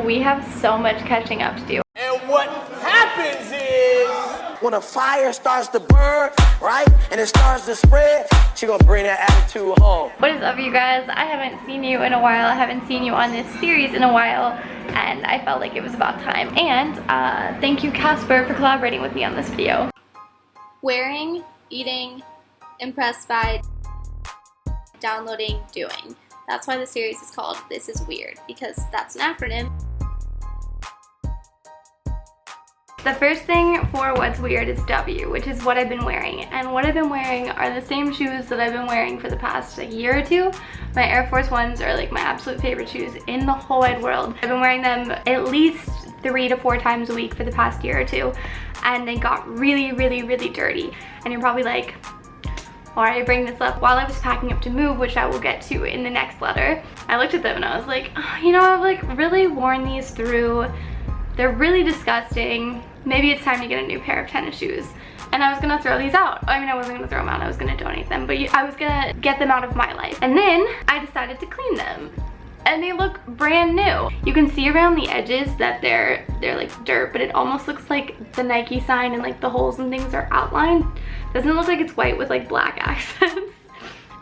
We have so much catching up to do. And what happens is, when a fire starts to burn, right, and it starts to spread, she gonna bring that attitude home. What is up, you guys? I haven't seen you in a while. I haven't seen you on this series in a while, and I felt like it was about time. And thank you, Casper, for collaborating with me on this video. Wearing, eating, impressed by, downloading, doing. That's why the series is called This Is Weird, because that's an acronym. The first thing for what's weird is W, which is what I've been wearing. And what I've been wearing are the same shoes that I've been wearing for the past year or two. My Air Force Ones are like my absolute favorite shoes in the whole wide world. I've been wearing them at least 3 to 4 times a week for the past year or two. And they got really, really, really dirty. And you're probably like, why are you bringing this up? While I was packing up to move, which I will get to in the next letter, I looked at them and I was like, oh, you know, I've like really worn these through. They're really disgusting. Maybe it's time to get a new pair of tennis shoes. And I was gonna throw these out. I mean, I wasn't gonna throw them out, I was gonna donate them, but I was gonna get them out of my life. And then I decided to clean them. And they look brand new. You can see around the edges that they're like dirt, but it almost looks like the Nike sign and like the holes and things are outlined. Doesn't look like it's white with like black accents.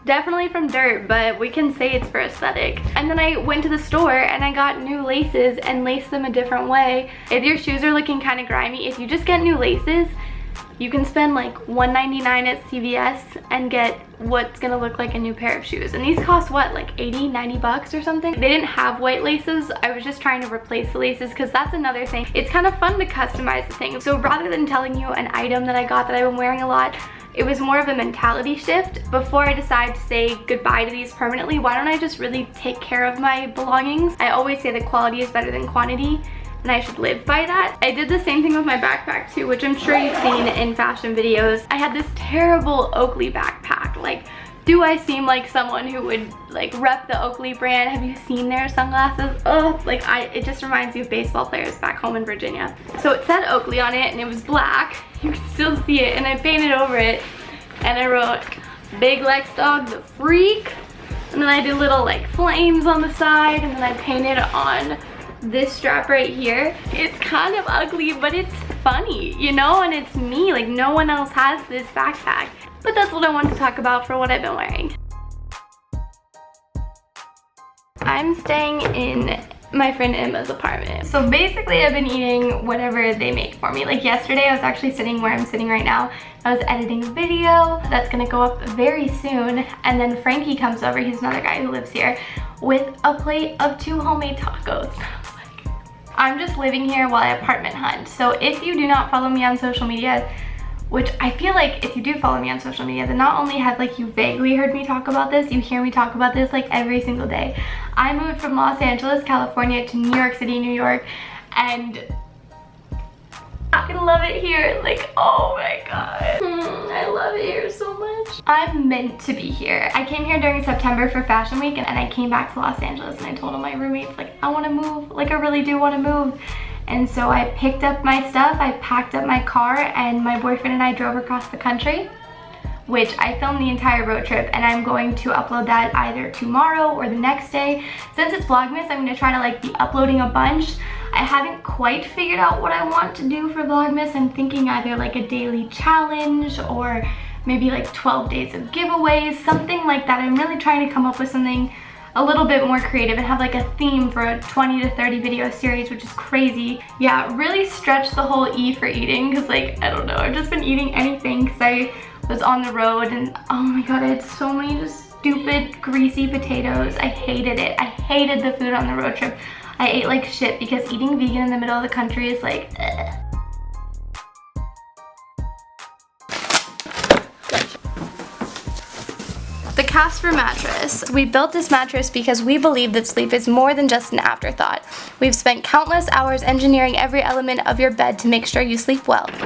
Definitely from dirt, but we can say it's for aesthetic. And then I went to the store and I got new laces and laced them a different way. If your shoes are looking kind of grimy, if you just get new laces, you can spend like $1.99 at CVS and get what's gonna look like a new pair of shoes. And these cost what, like 80, 90 bucks or something? They didn't have white laces. I was just trying to replace the laces because that's another thing. It's kind of fun to customize the thing. So rather than telling you an item that I got that I've been wearing a lot, it was more of a mentality shift. Before I decide to say goodbye to these permanently, why don't I just really take care of my belongings? I always say that quality is better than quantity, and I should live by that. I did the same thing with my backpack too, which I'm sure you've seen in fashion videos. I had this terrible Oakley backpack. Like, do I seem like someone who would like rep the Oakley brand? Have you seen their sunglasses? Oh, like it just reminds you of baseball players back home in Virginia. So it said Oakley on it and it was black. You can still see it, and I painted over it and I wrote Big Lex Dog the Freak. And then I did little like flames on the side, and then I painted on this strap right here. It's kind of ugly, but it's funny, you know, and it's me. Like, no one else has this backpack. But that's what I wanted to talk about for what I've been wearing. I'm staying in my friend Emma's apartment. So basically I've been eating whatever they make for me. Like yesterday I was actually sitting where I'm sitting right now. I was editing a video that's gonna go up very soon, and then Frankie comes over, he's another guy who lives here, with a plate of 2 homemade tacos. And I was like, I'm just living here while I apartment hunt. So if you do not follow me on social media, which I feel like if you do follow me on social media, then not only have like you vaguely heard me talk about this, you hear me talk about this like every single day. I moved from Los Angeles, California to New York City, New York, and I love it here. Like, oh my god. I love it here so much. I'm meant to be here. I came here during September for Fashion Week, and I came back to Los Angeles and I told all my roommates, like, I want to move. Like, I really do want to move. And so I picked up my stuff, I packed up my car, and my boyfriend and I drove across the country, which I filmed the entire road trip, and I'm going to upload that either tomorrow or the next day. Since it's Vlogmas, I'm going to try to like be uploading a bunch. I haven't quite figured out what I want to do for Vlogmas. I'm thinking either like a daily challenge or maybe like 12 days of giveaways, something like that. I'm really trying to come up with something a little bit more creative and have like a theme for a 20 to 30 video series, which is crazy. Yeah, really stretch the whole E for eating, because like, I don't know, I've just been eating anything because I was on the road, and oh my god, I had so many just stupid greasy potatoes. I hated it. I hated the food on the road trip. I ate like shit because eating vegan in the middle of the country is like, ugh. The Casper mattress. We built this mattress because we believe that sleep is more than just an afterthought. We've spent countless hours engineering every element of your bed to make sure you sleep well. Woo!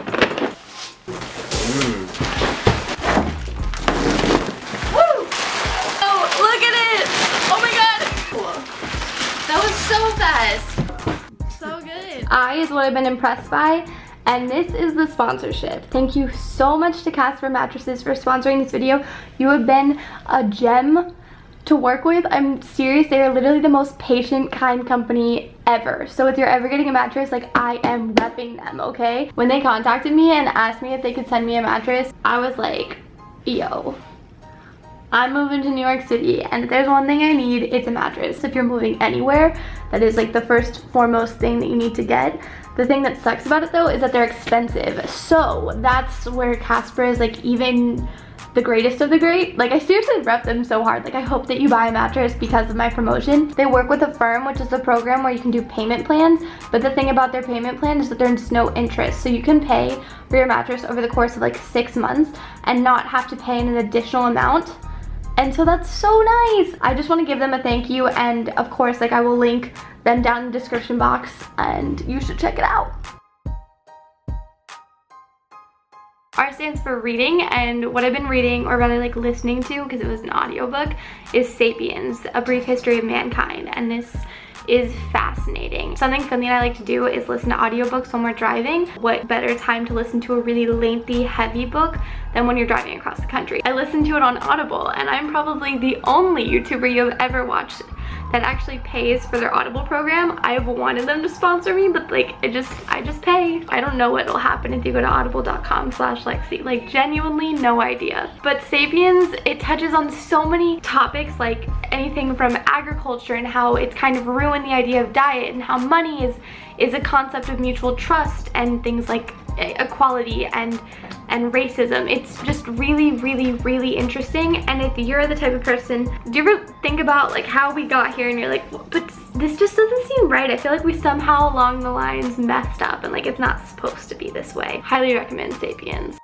Oh, look at it! Oh my god! That was so fast! So good. I is what I've been impressed by. And this is the sponsorship. Thank you so much to Casper Mattresses for sponsoring this video. You have been a gem to work with. I'm serious, they are literally the most patient, kind company ever. So if you're ever getting a mattress, like, I am repping them, okay? When they contacted me and asked me if they could send me a mattress, I was like, yo, I'm moving to New York City, and if there's one thing I need, it's a mattress. If you're moving anywhere, that is like the first foremost thing that you need to get. The thing that sucks about it though is that they're expensive. So that's where Casper is like even the greatest of the great. Like, I seriously rep them so hard. Like, I hope that you buy a mattress because of my promotion. They work with Affirm, which is the program where you can do payment plans, but the thing about their payment plan is that there's no interest. So you can pay for your mattress over the course of like 6 months and not have to pay an additional amount. And so that's so nice. I just want to give them a thank you, and of course, like, I will link them down in the description box and you should check it out. R stands for reading, and what I've been reading, or rather like listening to, because it was an audiobook, is Sapiens, A Brief History of Mankind, and this is fascinating. Something fun that I like to do is listen to audiobooks when we're driving. What better time to listen to a really lengthy, heavy book than when you're driving across the country? I listened to it on Audible, and I'm probably the only YouTuber you've ever watched that actually pays for their Audible program. I've wanted them to sponsor me, but like, I just pay. I don't know what will happen if you go to audible.com/Lexie. Like, genuinely no idea. But Sapiens, it touches on so many topics, like anything from agriculture and how it's kind of ruined the idea of diet, and how money is a concept of mutual trust, and things like equality and racism. It's just really, really, really interesting. And if you're the type of person, do you ever think about like how we got here and you're like, but this just doesn't seem right? I feel like we somehow along the lines messed up, and like, it's not supposed to be this way. Highly recommend Sapiens.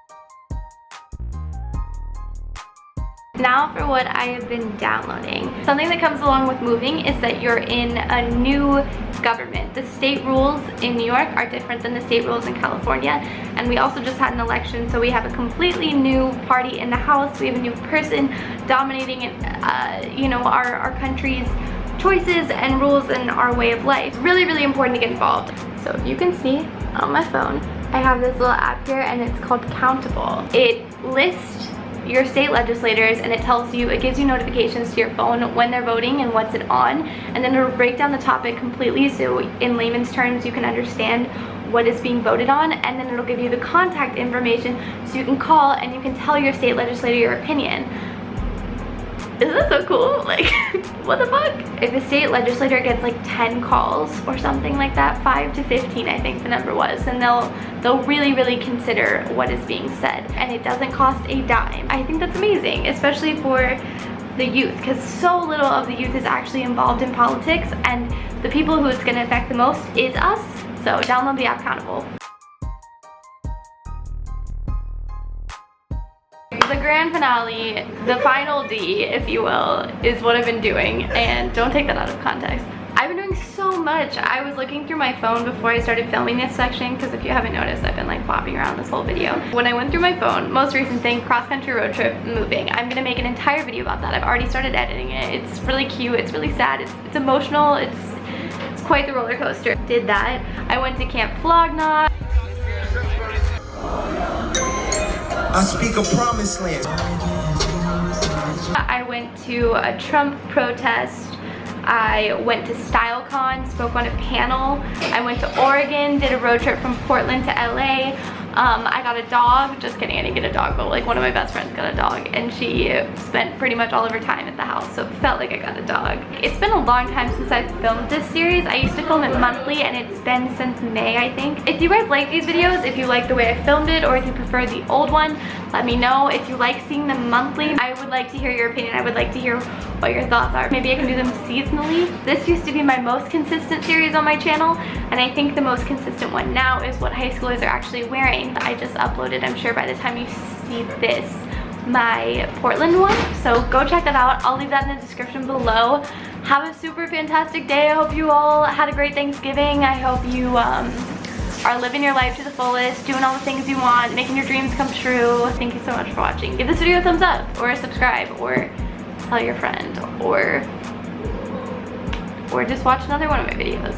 Now for what I have been downloading. Something that comes along with moving is that you're in a new government. The state rules in New York are different than the state rules in California, and we also just had an election, so we have a completely new party in the House. We have a new person dominating you know, our country's choices and rules and our way of life. Really, really important to get involved. So if you can see on my phone, I have this little app here, and it's called Countable. It lists your state legislators, and it tells you, it gives you notifications to your phone when they're voting and what's it on, and then it'll break down the topic completely so in layman's terms you can understand what is being voted on, and then it'll give you the contact information so you can call and you can tell your state legislator your opinion. Isn't that so cool? Like, what the fuck? If a state legislator gets like 10 calls or something like that, 5 to 15 I think the number was, and they'll really, really consider what is being said, and it doesn't cost a dime. I think that's amazing, especially for the youth, because so little of the youth is actually involved in politics, and the people who it's going to affect the most is us. So download the app Countable. The grand finale, the final D, if you will, is what I've been doing, and don't take that out of context. I've been doing so much. I was looking through my phone before I started filming this section, because if you haven't noticed, I've been like bopping around this whole video. When I went through my phone, most recent thing, cross-country road trip, moving. I'm gonna make an entire video about that. I've already started editing it. It's really cute, it's really sad, it's emotional, it's quite the roller coaster. Did that. I went to Camp Flogna. I speak a promised land. I went to a Trump protest. I went to StyleCon, spoke on a panel. I went to Oregon, did a road trip from Portland to LA. I got a dog. Just kidding, I didn't get a dog, but like one of my best friends got a dog, and she spent pretty much all of her time at the house, so it felt like I got a dog. It's been a long time since I've filmed this series. I used to film it monthly, and it's been since May, I think. If you guys like these videos, if you like the way I filmed it, or if you prefer the old one, let me know. If you like seeing them monthly, I would like to hear your opinion. I would like to hear what your thoughts are. Maybe I can do them seasonally. This used to be my most consistent series on my channel, and I think the most consistent one now is what high schoolers are actually wearing. I just uploaded, I'm sure by the time you see this, my Portland one, so go check that out. I'll leave that in the description below. Have a super fantastic day. I hope you all had a great Thanksgiving. I hope you are living your life to the fullest, doing all the things you want, making your dreams come true. Thank you so much for watching. Give this video a thumbs up, or subscribe, or tell your friend, or just watch another one of my videos.